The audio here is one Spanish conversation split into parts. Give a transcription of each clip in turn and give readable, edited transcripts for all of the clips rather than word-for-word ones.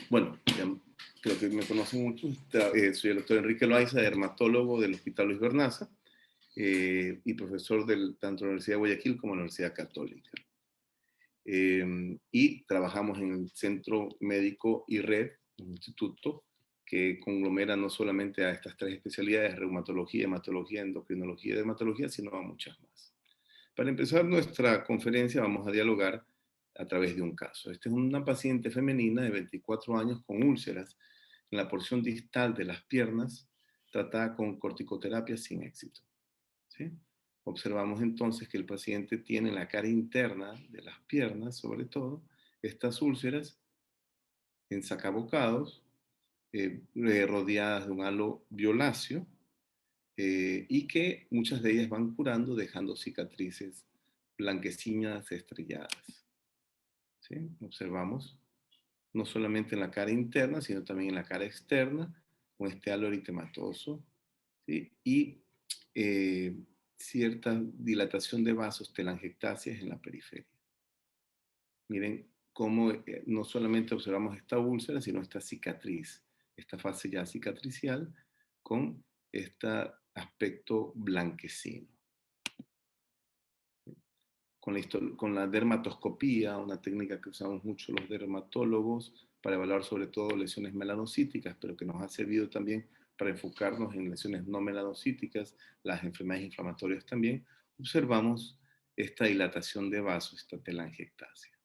Bueno, ya creo que me conocen mucho. Soy el doctor Enrique Loaiza, dermatólogo del Hospital Luis Bernaza y profesor tanto de la Universidad de Guayaquil como de la Universidad Católica. Y trabajamos en el Centro Médico IRRED, un instituto que conglomera no solamente a estas tres especialidades, reumatología, hematología, endocrinología y dermatología, sino a muchas más. Para empezar nuestra conferencia vamos a dialogar a través de un caso. Esta es una paciente femenina de 24 años con úlceras en la porción distal de las piernas, tratada con corticoterapia sin éxito. ¿Sí? Observamos entonces que el paciente tiene en la cara interna de las piernas, sobre todo, estas úlceras ensacabocados, rodeadas de un halo violáceo, y que muchas de ellas van curando dejando cicatrices blanquecinas estrelladas. ¿Sí? Observamos no solamente en la cara interna, sino también en la cara externa, con este halo eritematoso, ¿sí? Y cierta dilatación de vasos telangiectasias en la periferia. Miren cómo no solamente observamos esta úlcera, sino esta cicatriz, esta fase ya cicatricial con este aspecto blanquecino. Con la dermatoscopía, una técnica que usamos mucho los dermatólogos para evaluar sobre todo lesiones melanocíticas, pero que nos ha servido también para enfocarnos en lesiones no melanocíticas, las enfermedades inflamatorias también, observamos esta dilatación de vasos, esta telangiectasia.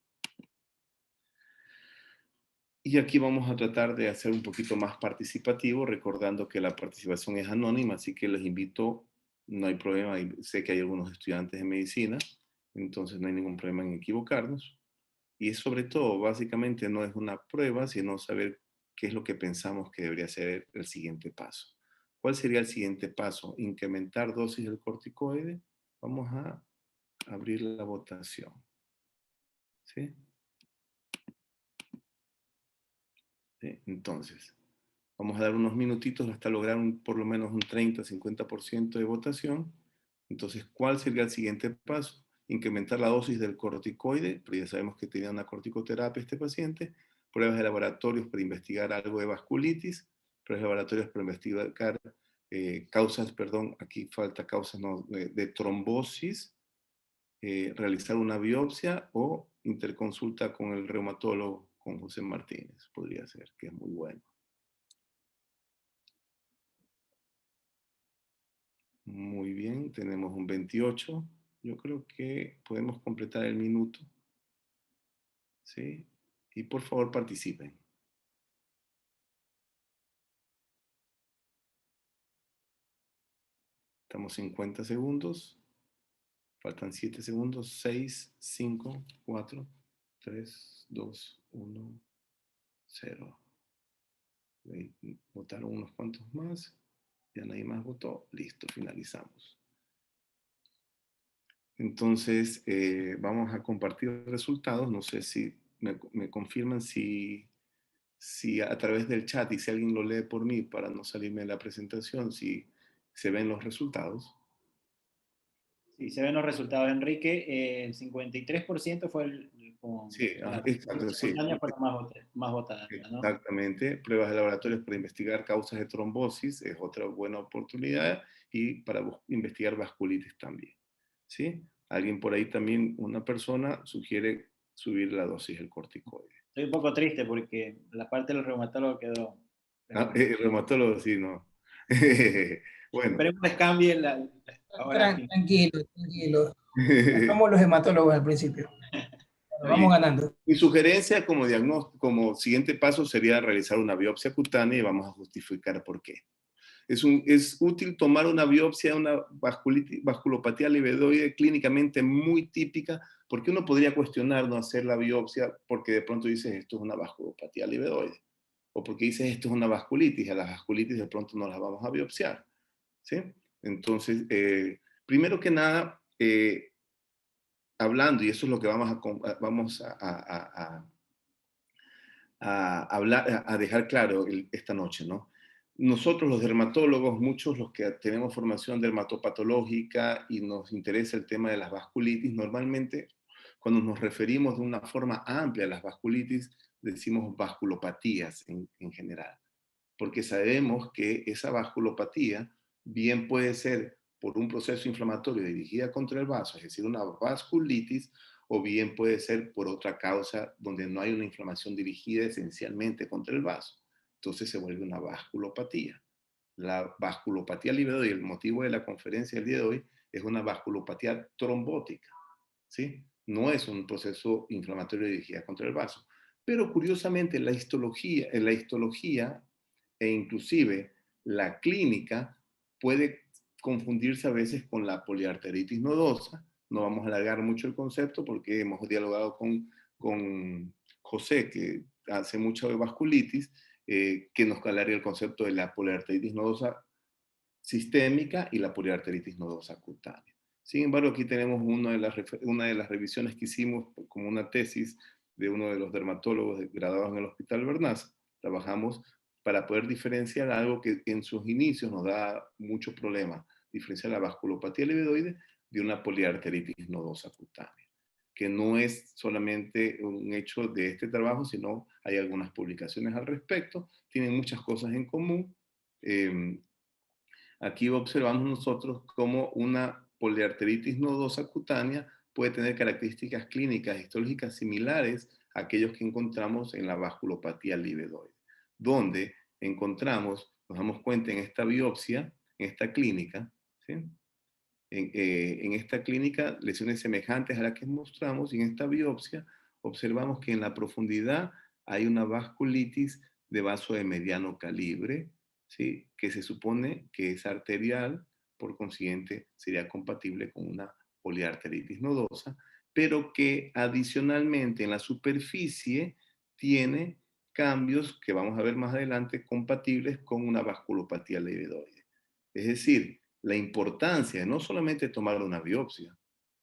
Y aquí vamos a tratar de hacer un poquito más participativo, recordando que la participación es anónima, así que les invito, no hay problema, sé que hay algunos estudiantes de medicina, entonces no hay ningún problema en equivocarnos. Y sobre todo, básicamente no es una prueba, sino saber qué es lo que pensamos que debería ser el siguiente paso. ¿Cuál sería el siguiente paso? Incrementar dosis del corticoide. Vamos a abrir la votación. ¿Sí? ¿Sí? Entonces, vamos a dar unos minutitos hasta lograr por lo menos un 30-50% de votación. Entonces, ¿cuál sería el siguiente paso? Incrementar la dosis del corticoide, pero ya sabemos que tenía una corticoterapia este paciente, pruebas de laboratorios para investigar algo de vasculitis, pruebas de laboratorios para investigar causas, perdón, aquí falta causas no, de trombosis, realizar una biopsia o interconsulta con el reumatólogo, con José Martínez, podría ser, que es muy bueno. Muy bien, tenemos un 28. Yo creo que podemos completar el minuto. ¿Sí? Y por favor participen. Estamos 50 segundos. Faltan 7 segundos. 6, 5, 4, 3, 2, 1, 0. Votaron unos cuantos más. Ya nadie más votó. Listo, finalizamos. Entonces, vamos a compartir resultados. No sé si me confirman si a través del chat y si alguien lo lee por mí para no salirme de la presentación, si se ven los resultados. Sí, se ven los resultados, Enrique. El 53% fue Sí, la exacto, sí. fue la más votada, ¿no? Exactamente. Pruebas de laboratorios para investigar causas de trombosis es otra buena oportunidad y para investigar vasculitis también. ¿Sí? Alguien por ahí también, una persona, sugiere subir la dosis del corticoide. Estoy un poco triste porque la parte del reumatólogo quedó... Bueno. Reumatólogo, sí, no. Bueno. Esperemos que cambie ahora. Tranquilo, tranquilo. Somos los hematólogos al principio. Vamos ganando. Mi sugerencia como diagnóstico, como siguiente paso sería realizar una biopsia cutánea y vamos a justificar por qué. Es útil tomar una biopsia de una vasculopatía livedoide clínicamente muy típica, porque uno podría cuestionar no hacer la biopsia porque de pronto dices esto es una vasculopatía livedoide, o porque dices esto es una vasculitis, a las vasculitis de pronto no las vamos a biopsiar. ¿Sí? Entonces, primero que nada, hablando, y eso es lo que vamos a hablar, a dejar claro esta noche, ¿no? Nosotros los dermatólogos, muchos los que tenemos formación dermatopatológica y nos interesa el tema de las vasculitis, normalmente cuando nos referimos de una forma amplia a las vasculitis, decimos vasculopatías en general, porque sabemos que esa vasculopatía bien puede ser por un proceso inflamatorio dirigida contra el vaso, es decir, una vasculitis, o bien puede ser por otra causa donde no hay una inflamación dirigida esencialmente contra el vaso. Entonces se vuelve una vasculopatía. La vasculopatía livedoide, el motivo de la conferencia del día de hoy, es una vasculopatía trombótica, ¿sí? No es un proceso inflamatorio dirigido contra el vaso. Pero curiosamente en la histología e inclusive la clínica puede confundirse a veces con la poliarteritis nodosa. No vamos a alargar mucho el concepto porque hemos dialogado con José, que hace mucha vasculitis, que nos alarga el concepto de la poliarteritis nodosa sistémica y la poliarteritis nodosa cutánea. Sin embargo, aquí tenemos una de las revisiones que hicimos como una tesis de uno de los dermatólogos graduados en el Hospital Bernaza. Trabajamos para poder diferenciar algo que en sus inicios nos da mucho problema, diferenciar la vasculopatía livedoide de una poliarteritis nodosa cutánea, que no es solamente un hecho de este trabajo, sino hay algunas publicaciones al respecto, tienen muchas cosas en común. Aquí observamos nosotros cómo una poliarteritis nodosa cutánea puede tener características clínicas histológicas similares a aquellos que encontramos en la vasculopatía livedoide, donde encontramos, nos damos cuenta en esta biopsia, en esta clínica, ¿sí? En esta clínica, lesiones semejantes a las que mostramos, y en esta biopsia observamos que en la profundidad hay una vasculitis de vaso de mediano calibre, ¿sí? Que se supone que es arterial, por consiguiente sería compatible con una poliarteritis nodosa, pero que adicionalmente en la superficie tiene cambios que vamos a ver más adelante compatibles con una vasculopatía livedoide. Es decir, la importancia de no solamente tomar una biopsia,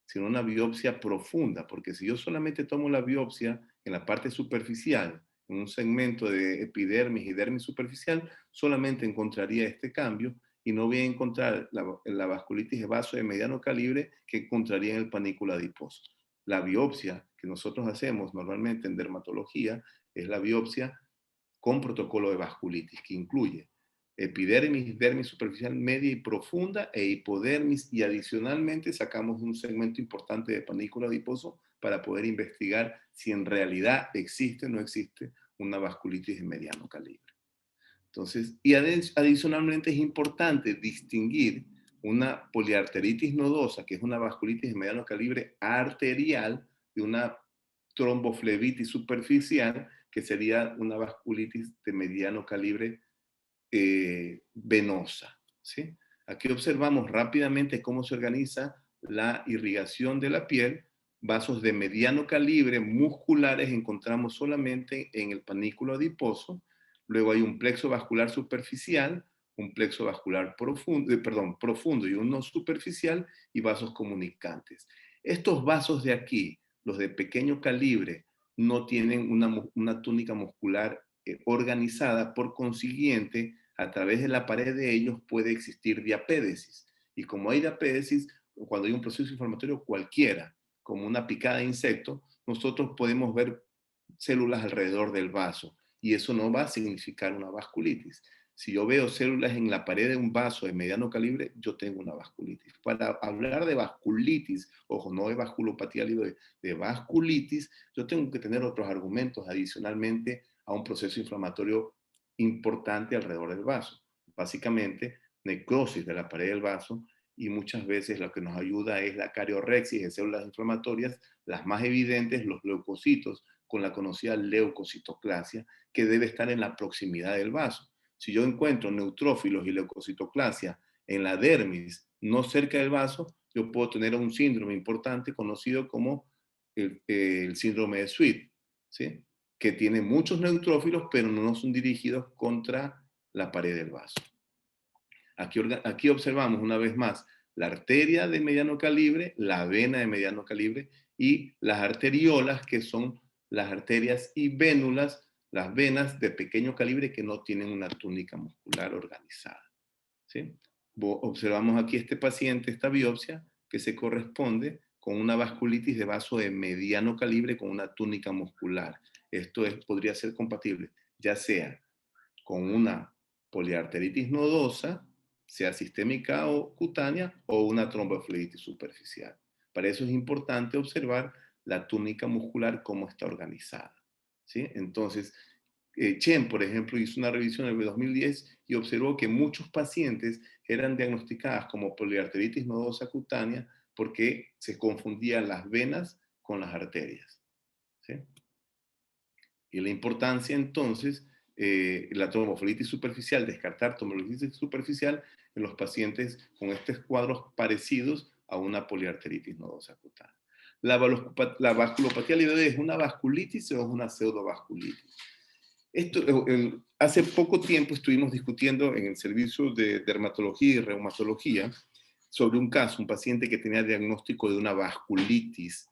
sino una biopsia profunda, porque si yo solamente tomo la biopsia en la parte superficial, en un segmento de epidermis y dermis superficial, solamente encontraría este cambio y no voy a encontrar la vasculitis de vaso de mediano calibre que encontraría en el panículo adiposo. La biopsia que nosotros hacemos normalmente en dermatología es la biopsia con protocolo de vasculitis, que incluye epidermis, dermis superficial media y profunda e hipodermis, y adicionalmente sacamos un segmento importante de panículo adiposo para poder investigar si en realidad existe o no existe una vasculitis de mediano calibre. Entonces, y adicionalmente es importante distinguir una poliarteritis nodosa, que es una vasculitis de mediano calibre arterial, de una tromboflebitis superficial, que sería una vasculitis de mediano calibre venosa, ¿sí? Aquí observamos rápidamente cómo se organiza la irrigación de la piel. Vasos de mediano calibre musculares encontramos solamente en el panículo adiposo. Luego hay un plexo vascular superficial, un plexo vascular profundo y uno superficial, y vasos comunicantes. Estos vasos de aquí, los de pequeño calibre, no tienen una túnica muscular organizada, por consiguiente, a través de la pared de ellos puede existir diapédesis. Y como hay diapédesis, cuando hay un proceso inflamatorio cualquiera, como una picada de insecto, nosotros podemos ver células alrededor del vaso, y eso no va a significar una vasculitis. Si yo veo células en la pared de un vaso de mediano calibre, yo tengo una vasculitis. Para hablar de vasculitis, ojo, no de vasculopatía libre, de vasculitis, yo tengo que tener otros argumentos adicionalmente a un proceso inflamatorio importante alrededor del vaso. Básicamente, necrosis de la pared del vaso, y muchas veces lo que nos ayuda es la cariorrexis de células inflamatorias, las más evidentes, los leucocitos, con la conocida leucocitoclasia, que debe estar en la proximidad del vaso. Si yo encuentro neutrófilos y leucocitoclasia en la dermis, no cerca del vaso, yo puedo tener un síndrome importante conocido como el síndrome de Sweet, ¿sí? Que tiene muchos neutrófilos, pero no son dirigidos contra la pared del vaso. Aquí observamos una vez más la arteria de mediano calibre, la vena de mediano calibre y las arteriolas, que son las arterias y vénulas, las venas de pequeño calibre que no tienen una túnica muscular organizada, ¿sí? Observamos aquí este paciente, esta biopsia, que se corresponde con una vasculitis de vaso de mediano calibre con una túnica muscular. Esto podría ser compatible, ya sea con una poliarteritis nodosa, sea sistémica o cutánea, o una tromboflebitis superficial. Para eso es importante observar la túnica muscular, cómo está organizada, ¿sí? Entonces, Chen, por ejemplo, hizo una revisión en el 2010 y observó que muchos pacientes eran diagnosticadas como poliarteritis nodosa cutánea porque se confundían las venas con las arterias, ¿sí? Y la importancia entonces, la tromboflebitis superficial, descartar tromboflebitis superficial en los pacientes con estos cuadros parecidos a una poliarteritis nodosa cutánea. La vasculopatía livedoide, ¿es una vasculitis o es una pseudovasculitis? Hace poco tiempo estuvimos discutiendo en el servicio de dermatología y reumatología sobre un caso, un paciente que tenía diagnóstico de una vasculitis,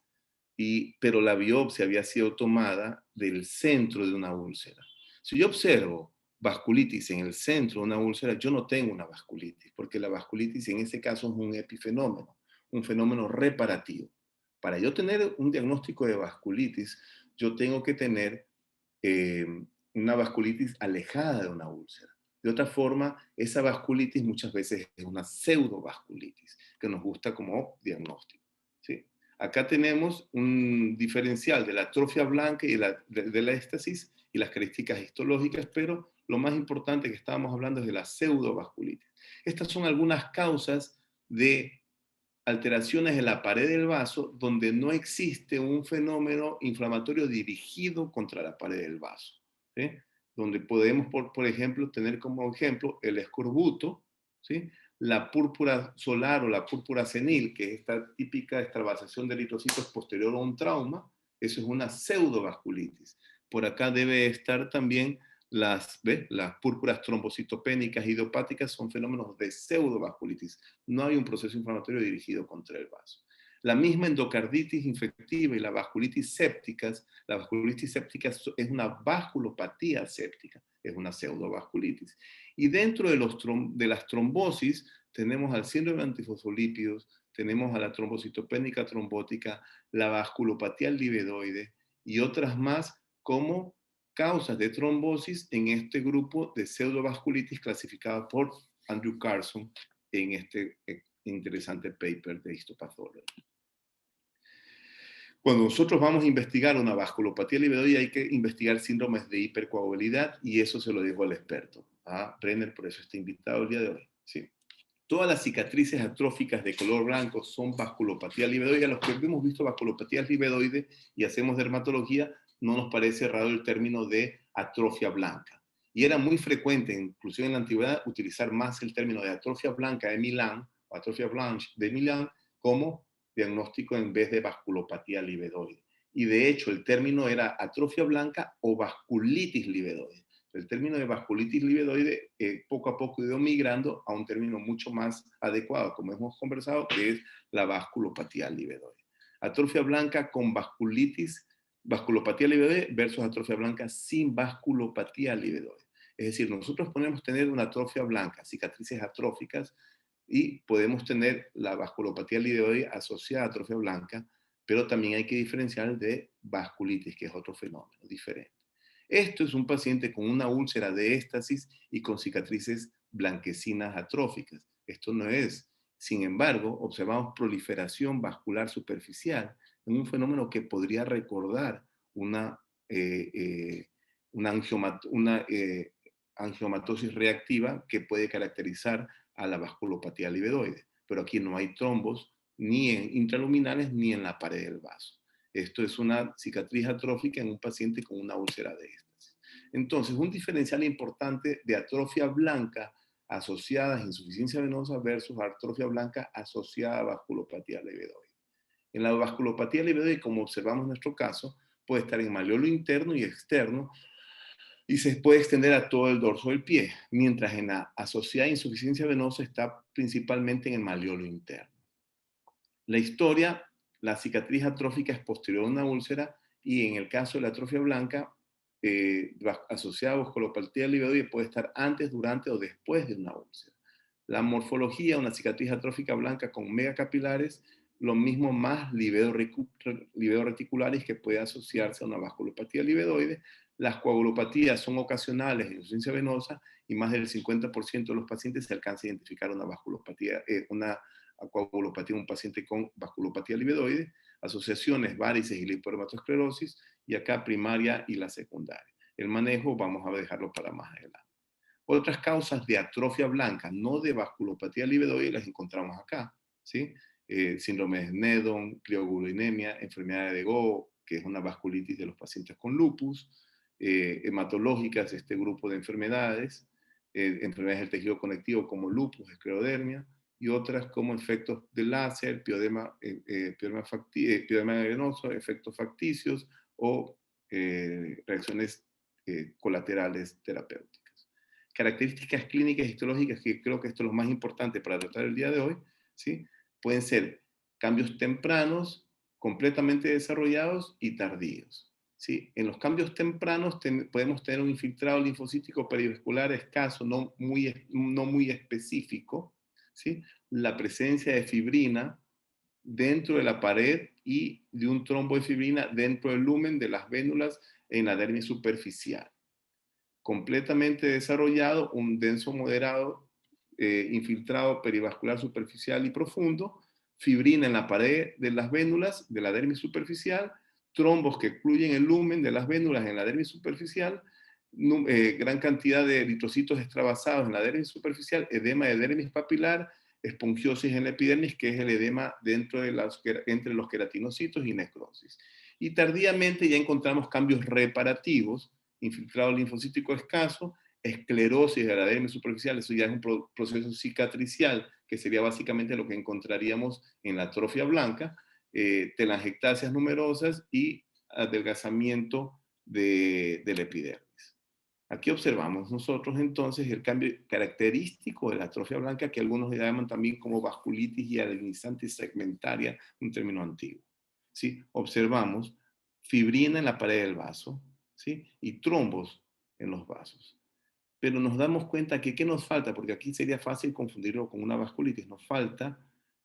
pero la biopsia había sido tomada del centro de una úlcera. Si yo observo vasculitis en el centro de una úlcera, yo no tengo una vasculitis, porque la vasculitis en ese caso es un epifenómeno, un fenómeno reparativo. Para yo tener un diagnóstico de vasculitis, yo tengo que tener una vasculitis alejada de una úlcera. De otra forma, esa vasculitis muchas veces es una pseudovasculitis, que nos gusta como diagnóstico, ¿sí? Acá tenemos un diferencial de la atrofia blanca y de la éstasis y las características histológicas, pero lo más importante que estábamos hablando es de la pseudovasculitis. Estas son algunas causas de alteraciones en la pared del vaso donde no existe un fenómeno inflamatorio dirigido contra la pared del vaso, ¿sí? Donde podemos, por ejemplo, tener como ejemplo el escorbuto, ¿sí? La púrpura solar o la púrpura senil, que es esta típica extravasación de eritrocitos posterior a un trauma, eso es una pseudovasculitis. Por acá debe estar también las púrpuras trombocitopénicas idiopáticas, son fenómenos de pseudovasculitis. No hay un proceso inflamatorio dirigido contra el vaso. La misma endocarditis infectiva y la vasculitis séptica es una vasculopatía séptica, es una pseudovasculitis. Y dentro de las trombosis tenemos al síndrome de antifosfolípidos, tenemos a la trombocitopénica trombótica, la vasculopatía livedoide y otras más como causas de trombosis en este grupo de pseudovasculitis clasificada por Andrew Carson en este interesante paper de histopathology. Cuando nosotros vamos a investigar una vasculopatía livedoide hay que investigar síndromes de hipercoagulabilidad y eso se lo dejo al experto, a Brenner, por eso está invitado el día de hoy. Sí. Todas las cicatrices atróficas de color blanco son vasculopatía livedoide. A los que hemos visto vasculopatías livedoide y hacemos dermatología, no nos parece raro el término de atrofia blanca. Y era muy frecuente, inclusive en la antigüedad, utilizar más el término de atrofia blanca de Milán, o atrofia blanche de Milán, como diagnóstico en vez de vasculopatía livedoide. Y de hecho, el término era atrofia blanca o vasculitis livedoide. El término de vasculitis livedoide poco a poco ha ido migrando a un término mucho más adecuado, como hemos conversado, que es la vasculopatía livedoide. Atrofia blanca con vasculopatía livedoide versus atrofia blanca sin vasculopatía livedoide. Es decir, nosotros podemos tener una atrofia blanca, cicatrices atróficas, y podemos tener la vasculopatía livedoide asociada a atrofia blanca, pero también hay que diferenciar de vasculitis, que es otro fenómeno diferente. Esto es un paciente con una úlcera de éstasis y con cicatrices blanquecinas atróficas. Esto no es. Sin embargo, observamos proliferación vascular superficial en un fenómeno que podría recordar una angiomatosis reactiva que puede caracterizar a la vasculopatía livedoide. Pero aquí no hay trombos ni intraluminales ni en la pared del vaso. Esto es una cicatriz atrófica en un paciente con una úlcera de éstasis. Entonces, un diferencial importante de atrofia blanca asociada a insuficiencia venosa versus atrofia blanca asociada a vasculopatía livedoide. En la vasculopatía livedoide, como observamos en nuestro caso, puede estar en malleolo interno y externo y se puede extender a todo el dorso del pie, mientras en la asociada a insuficiencia venosa está principalmente en el malleolo interno. La historia, la cicatriz atrófica es posterior a una úlcera y en el caso de la atrofia blanca, asociada a vasculopatía livedoide puede estar antes, durante o después de una úlcera. La morfología, una cicatriz atrófica blanca con megacapilares, lo mismo más livedo reticularis que puede asociarse a una vasculopatía livedoide. Las coagulopatías son ocasionales en insuficiencia venosa y más del 50% de los pacientes se alcanza a identificar una vasculopatía, una coagulopatía en un paciente con vasculopatía livedoide, asociaciones, varices y lipodermatosclerosis, y acá primaria y la secundaria. El manejo vamos a dejarlo para más adelante. Otras causas de atrofia blanca, no de vasculopatía livedoide, las encontramos acá, ¿sí? Síndrome de Sneddon, criogulinemia, enfermedad de Go, que es una vasculitis de los pacientes con lupus, hematológicas, este grupo de enfermedades, enfermedades del tejido conectivo como lupus, esclerodermia, y otras como efectos de láser, piedema venoso, efectos facticios o reacciones colaterales terapéuticas. Características clínicas y histológicas, que creo que esto es lo más importante para tratar el día de hoy, ¿sí? Pueden ser cambios tempranos, completamente desarrollados y tardíos. ¿Sí? En los cambios tempranos podemos tener un infiltrado linfocítico perivascular escaso, no muy específico, ¿sí? La presencia de fibrina dentro de la pared y de un trombo de fibrina dentro del lumen de las vénulas en la dermis superficial. Completamente desarrollado, un denso moderado, infiltrado perivascular superficial y profundo, fibrina en la pared de las vénulas de la dermis superficial, trombos que excluyen el lumen de las vénulas en la dermis superficial, gran cantidad de eritrocitos extravasados en la dermis superficial, edema de dermis papilar, espongiosis en la epidermis, que es el edema entre los queratinocitos y necrosis. Y tardíamente ya encontramos cambios reparativos, infiltrado linfocítico escaso, esclerosis de la dermis superficial, eso ya es un proceso cicatricial, que sería básicamente lo que encontraríamos en la atrofia blanca, telangiectasias numerosas y adelgazamiento de la epidermis. Aquí observamos nosotros entonces el cambio característico de la atrofia blanca, que algunos le llaman también como vasculitis hyalinizante segmentaria, un término antiguo. ¿Sí? Observamos fibrina en la pared del vaso, ¿sí? Y trombos en los vasos. Pero nos damos cuenta que ¿qué nos falta? Porque aquí sería fácil confundirlo con una vasculitis. Nos falta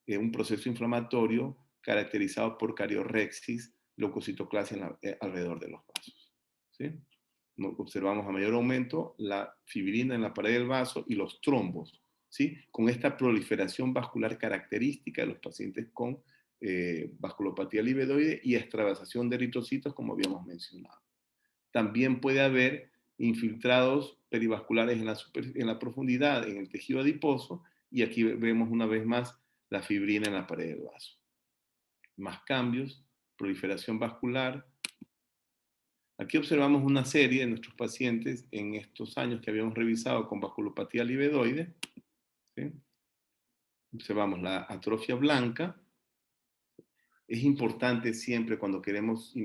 un proceso inflamatorio caracterizado por cariorrexis, leucocitoclasia alrededor de los vasos. ¿Sí? Observamos a mayor aumento la fibrina en la pared del vaso y los trombos, ¿sí? Con esta proliferación vascular característica de los pacientes con vasculopatía livedoide y extravasación de eritrocitos, como habíamos mencionado. También puede haber infiltrados perivasculares en la profundidad, en el tejido adiposo, y aquí vemos una vez más la fibrina en la pared del vaso. Más cambios, proliferación vascular. Aquí observamos una serie de nuestros pacientes en estos años que habíamos revisado con vasculopatía livedoide. ¿Sí? Observamos la atrofia blanca. Es importante siempre cuando queremos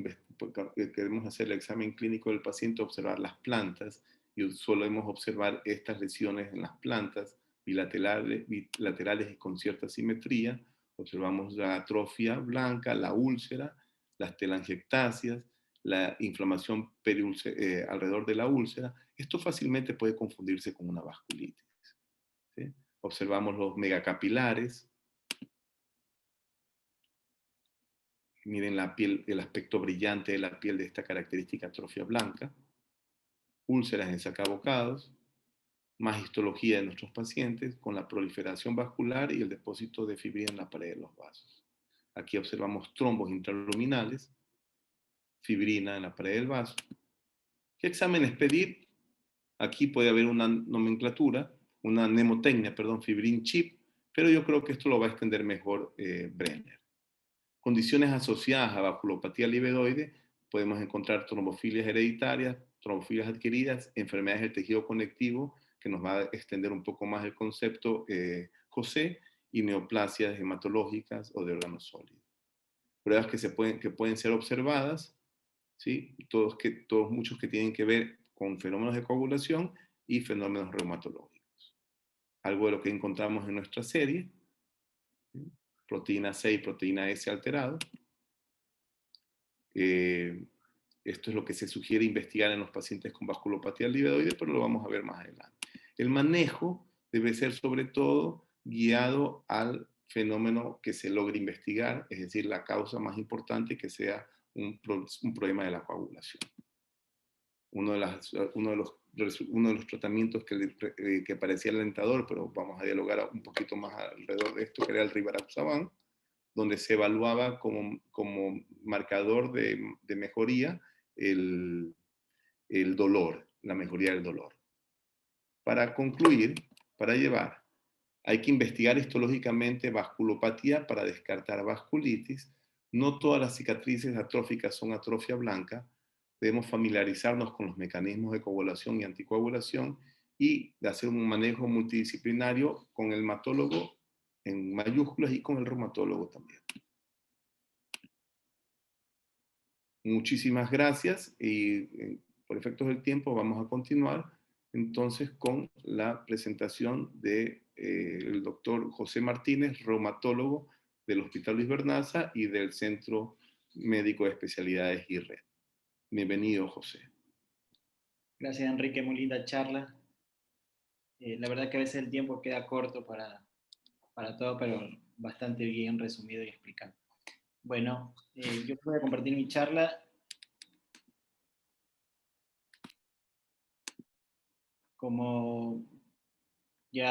hacer el examen clínico del paciente observar las plantas, y solemos observar estas lesiones en las plantas bilaterales y con cierta simetría. Observamos la atrofia blanca, la úlcera, las telangiectasias, la inflamación alrededor de la úlcera. Esto fácilmente puede confundirse con una vasculitis. ¿Sí? Observamos los megacapilares. Miren la piel, el aspecto brillante de la piel de esta característica atrofia blanca. Úlceras en sacabocados. Más histología de nuestros pacientes con la proliferación vascular y el depósito de fibrina en la pared de los vasos. Aquí observamos trombos intraluminales, fibrina en la pared del vaso. ¿Qué exámenes pedir? Aquí puede haber una nomenclatura, una mnemotecnia, perdón, fibrin chip, pero yo creo que esto lo va a extender mejor Brenner. Condiciones asociadas a vasculopatía livedoide, podemos encontrar trombofilias hereditarias, trombofilias adquiridas, enfermedades del tejido conectivo, que nos va a extender un poco más el concepto José, y neoplasias hematológicas o de órganos sólidos. Pruebas que pueden ser observadas, ¿sí? Muchos que tienen que ver con fenómenos de coagulación y fenómenos reumatológicos. Algo de lo que encontramos en nuestra serie, ¿sí? Proteína C y proteína S alterado. Esto es lo que se sugiere investigar en los pacientes con vasculopatía livedoide, pero lo vamos a ver más adelante. El manejo debe ser sobre todo guiado al fenómeno que se logre investigar, es decir, la causa más importante que sea un problema de la coagulación. Uno de los tratamientos que parecía alentador, pero vamos a dialogar un poquito más alrededor de esto, que era el Rivaroxaban, donde se evaluaba como marcador de mejoría el dolor, la mejoría del dolor. Para concluir, para llevar, hay que investigar histológicamente vasculopatía para descartar vasculitis. No todas las cicatrices atróficas son atrofia blanca. Debemos familiarizarnos con los mecanismos de coagulación y anticoagulación y de hacer un manejo multidisciplinario con el hematólogo en mayúsculas y con el reumatólogo también. Muchísimas gracias y por efectos del tiempo vamos a continuar entonces con la presentación del doctor José Martínez, reumatólogo del Hospital Luis Vernaza y del Centro Médico de Especialidades IRRED. Bienvenido, José. Gracias, Enrique, muy linda charla. La verdad que a veces el tiempo queda corto para todo, pero bastante bien resumido y explicado. Bueno, yo voy a compartir mi charla. Como